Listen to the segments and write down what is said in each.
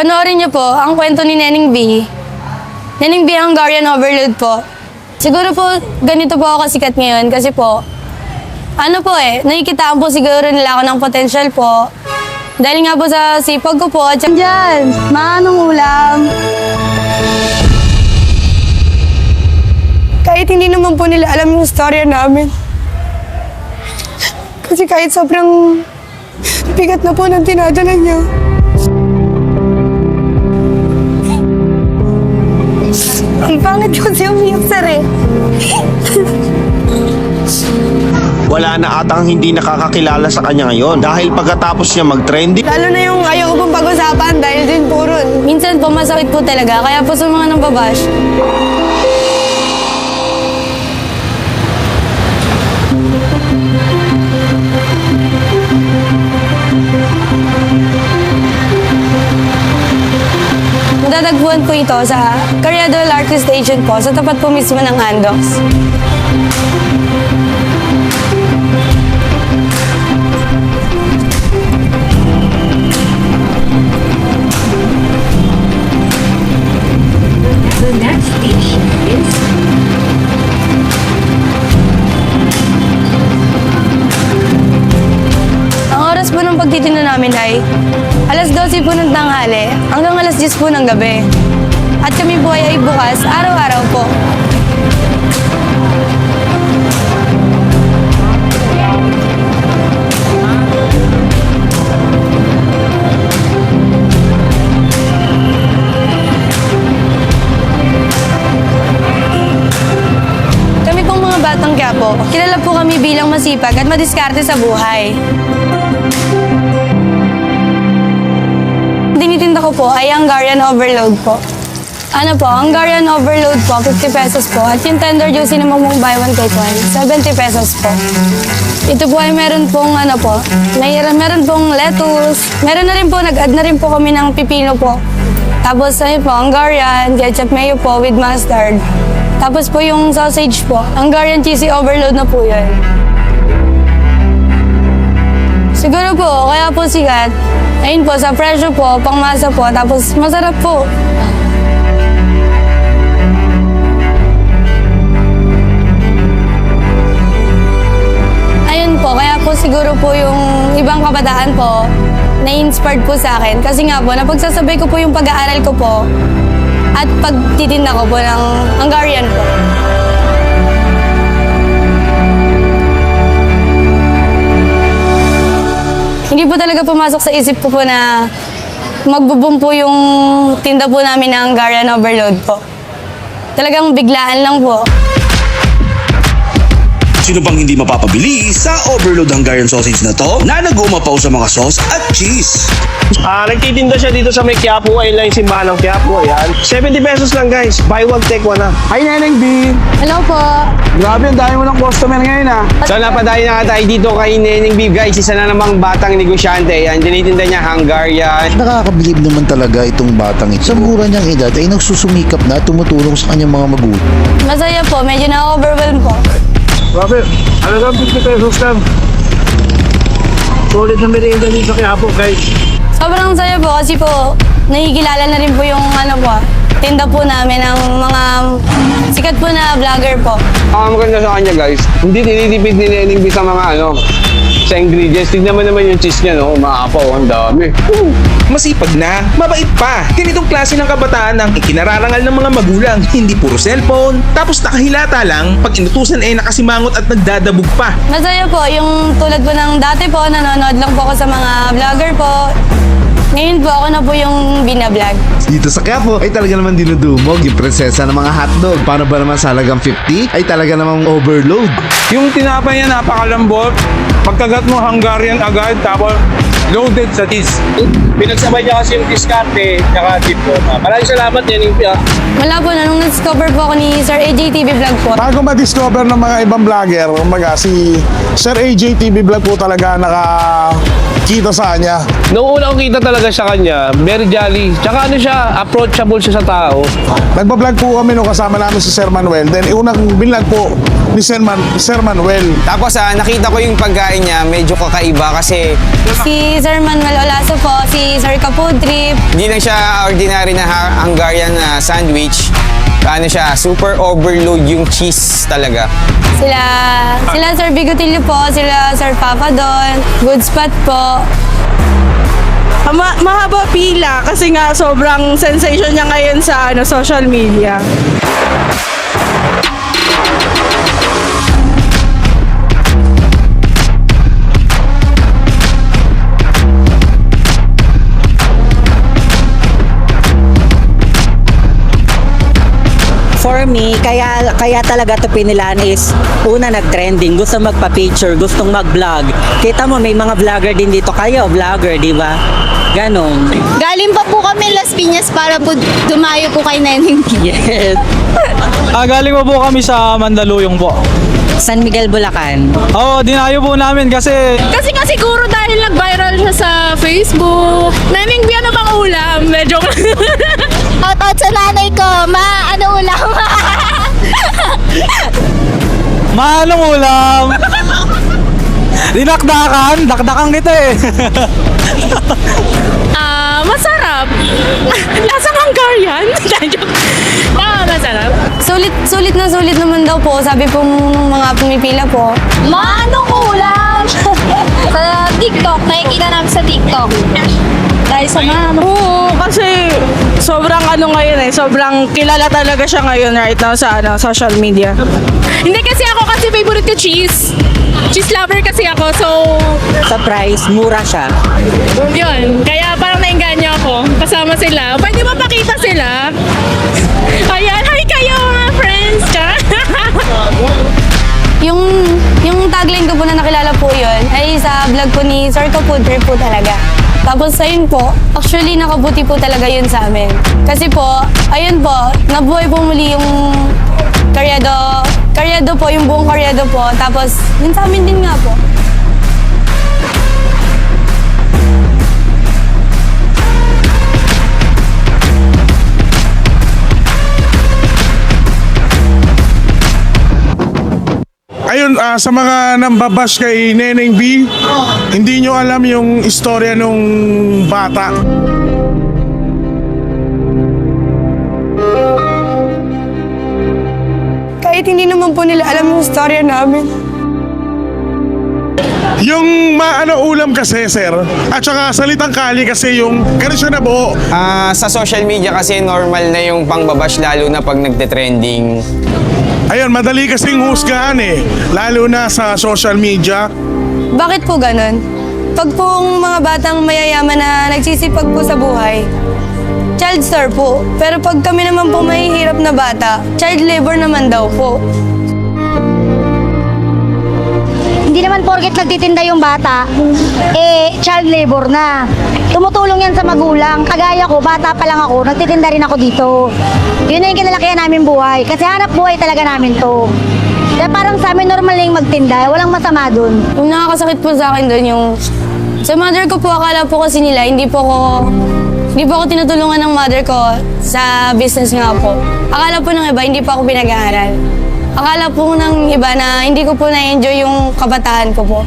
Panoorin niyo po ang kwento ni Neneng B. Neneng B Hungarian Overload po. Siguro po, ganito po ako kasikat ngayon kasi po, nakikitaan po siguro nila ako ng potential po. Dahil nga po sa sipag ko po, at dyan, manong ulam. Kahit hindi naman po nila alam yung storya namin. Kasi kahit sobrang bigat na po ng tinadala niya. Ang pangit kasi umiyak, sir eh. Wala na atang hindi nakakakilala sa kanya ngayon dahil pagkatapos niya mag-trending, Lalo na yung ayaw ko pong pag-usapan dahil din po ron. Minsan po masakit po talaga, kaya po sa mga nambabash. Matatagpuan po ito sa Carriador Artist Station po, sa tapat po mismo ng Andox. The next station is Ang oras po ng pagtitinda namin ay alas 12 po ng tanghali hanggang alas 10 po ng gabi. At kami po ay bukas araw-araw po. Kami pong mga batang Quiapo, kilala po kami bilang masipag at madiskarte sa buhay. Tinitinda ko po ay Hungarian Overload po. Hungarian Overload po, 50 pesos po. At yung tender juicy naman mong buy one take one, 70 pesos po. Ito po ay meron pong meron pong lettuce. Meron na rin po, nag-add na rin po kami ng pipino po. Tapos ayun po, Hungarian, ketchup mayo po with mustard. Tapos po yung sausage po, Hungarian cheesy overload na po yun. Siguro po, kaya po sikat. Ayun po, sa presyo po, pangmasa po, tapos masarap po. Ayun po, kaya po siguro po yung ibang kabataan po, na-inspired po sa akin. Kasi nga po, napagsasabay ko po yung pag-aaral ko po at pagtitinda ko po ng Hungarian po. Hindi po talaga pumasok sa isip ko po na magbo-boom po yung tinda po namin ng Hungarian Overload po. Talagang biglaan lang po. Sino bang hindi mapapabili sa Overload Hungarian Sausage na to na nag-uumapaw sa mga sauce at cheese? nagtitinda siya dito sa may Quiapo, ayun lang yung simbahan ng Quiapo, ayan. 70 pesos lang guys, buy one take one na. Hi, Neneng B! Hello po. Grabe, ang dami mo ng customer ngayon ah. So napadayo na tayo dito kay Neneng B, guys. Isa na namang batang negosyante. Yan, tinitinda niya Hungarian. Nakakabilib naman talaga itong batang ito. Sa mura niyang edad ay nagsusumikap na at tumutulong sa kanyang mga magulang. Masaya po, medyo na-overwhelm po. Grabe, halagang 50 pesos lang. Solid na merienda dito sa Quiapo, guys. Sobrang saya po kasi po, nakikilala na rin po yung tinda po namin ng mga sikat po na vlogger po. Ang maganda sa kanya, guys, hindi tinitipid ni Neneng B sa mga sa ingredients. Tignan mo naman yung cheese niya, no? Maapaw, ang dami. Masipag na, mabait pa. Ganitong klase ng kabataan ang ikinararangal ng mga magulang. Hindi puro cellphone, tapos nakahilata lang, pag inutusan ay nakasimangot at nagdadabog pa. Masaya po, yung tulad po ng dati po, nanonood lang po ako sa mga vlogger po. Ngayon po ako na po yung binablog. Dito sa Quiapo ay talaga naman dinudumog yung prinsesa ng mga hotdog. Paano ba naman sa halagang 50 ay talaga namang overload? Yung tinapay niya napakalambot. Pagkagat mo Hungarian agad, tapos loaded sa cheese. Pinagsabay niya kasi yung diskarte, tsaka tipo. Maraming salamat Neneng B. Wala po na, nung na-discover po ako ni Sir AJ TV Vlog po. Bago ma-discover ng mga ibang vlogger, kumbaga si Sir AJ TV Vlog po talaga nakakita sa kanya. Noong una ko kita talaga sa kanya, very jolly. Tsaka approachable siya sa tao. Nagpa-vlog po kami nung kasama namin si Sir Manuel. Then unang binlog po ni Sir Manuel. Tapos nakita ko yung pagkain niya, medyo kakaiba kasi Si Sir Manuel Olaso po, si Sir Kapood Trip. hindi lang siya ordinary na Hungarian sandwich. Ano siya, super overload yung cheese talaga. Sila Sir Bigotilio po, sila Sir Papa Don, Good Spot po. Mahaba pila kasi nga sobrang sensation niya ngayon sa social media. For me, kaya talaga to pinilaan is una nag-trending, gusto magpa-picture, gustong mag-vlog. Kita mo may mga vlogger din dito, kayo vlogger, di ba? Ganon. Galing pa po kami Las Piñas para po dumayo po kay Neneng. Yes. Galing po kami sa Mandaluyong po. San Miguel, Bulacan. Oo, dinayo po namin kasi... Kasi siguro dahil nag-viral siya sa Facebook. Neneng, ano bang ulam? Medyo... Shoutout sa nanay ko, ano ulam? Anong ulam? Dinakdakan? Dakdakan kita eh. Masarap. Lasang Hungarian. Masarap. Sulit naman daw po, sabi po nung mga pumipila po. Anong ulam? Sa TikTok, nakikita namin sa TikTok. Dahil sa Oo, kasi sobrang sobrang kilala talaga siya ngayon right now sa social media. Hindi kasi favorite ko cheese. Cheese lover kasi ako, so Sa price, mura siya. yun. Kaya parang nainganyo ako. Kasama sila. Pwede ba pakita sila? Ayan, hi kayo mga friends. Yung tagline ko po na nakilala po yun ay sa vlog po ni Sir Kapood Trip po talaga. Tapos ayun po, actually nakabuti po talaga yun sa amin. Kasi po, ayun po, nabuhay po muli yung Karyado po, yung buong Karyado po. Tapos yun sa amin din nga po. Ayun, sa mga nambabash kay Neneng B, hindi nyo alam yung istorya nung bata. Kahit hindi naman po nila alam yung storya namin. Yung ulam kasi, sir, at saka salitang kali kasi yung ganun siya nabuo. Sa social media kasi normal na yung pangbabash lalo na pag nagte-trending. Ayun, madali kasing husgahan lalo na sa social media. Bakit po ganun? Pag pong mga batang mayayaman na nagsisipag po sa buhay, child star po. Pero pag kami naman po mahihirap na bata, child labor naman daw po. Hindi naman porket nagtitinda yung bata, child labor na. Tumutulong yan sa magulang. Kagaya ko, bata pa lang ako, nagtitinda rin ako dito. Yun na yung kinalakihan namin buhay. Kasi hanap buhay talaga namin to. Kaya parang sa amin normal na yung magtinda, walang masama dun. Yung nakakasakit po sa akin doon yung... Sa mother ko po, akala po kasi nila, hindi po ako tinutulungan ng mother ko sa business nga po. Akala po ng iba, hindi po ako pinag-aaral. Akala po ng iba na hindi ko po na-enjoy yung kabataan ko po.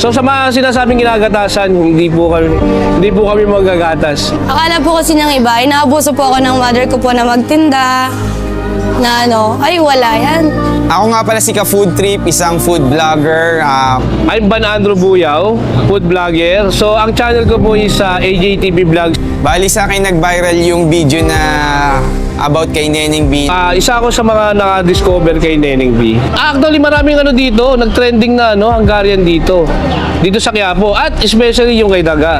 So sa mga sinasabing ginagatasan, hindi po kami magagatas. Akala po kasi ng iba, inaabuso po ako ng mother ko po na magtinda, na ay wala yan. Ako nga pala si Ka-Food Trip, isang food vlogger. I'm Ban Andrew Buyaw, food vlogger. So ang channel ko po is AJTV Vlogs. Bali sa akin nag-viral yung video na about kay Neneng B. Isa ako sa mga naka-discover kay Neneng B. Actually maraming dito, nag-trending na Hungarian dito sa Quiapo at especially yung kay Daga.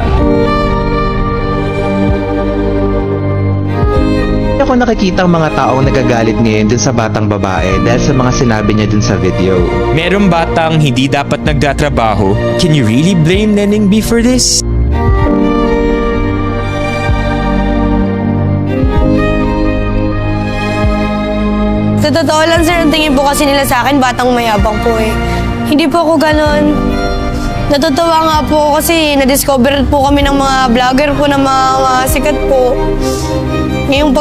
Ako nakikita ang mga taong nagagalit ngayon dun sa batang babae dahil sa mga sinabi niya dun sa video. Merong batang hindi dapat nagtatrabaho. Can you really blame Neneng B for this? Sa totoo lang sir, ang tingin po kasi nila sa akin, batang mayabang po Hindi po ako ganon. Natutuwa nga po ako kasi na-discover po kami ng mga vlogger po na mga sikat po. Ngayong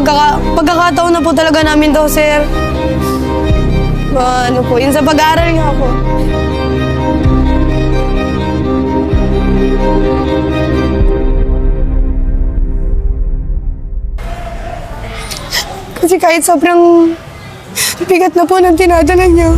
pagkakataon na po talaga namin to, sir. Ano po, yun sa pag-aaral nga po. Kasi kahit sobrang bigat na po ng tinadala niya,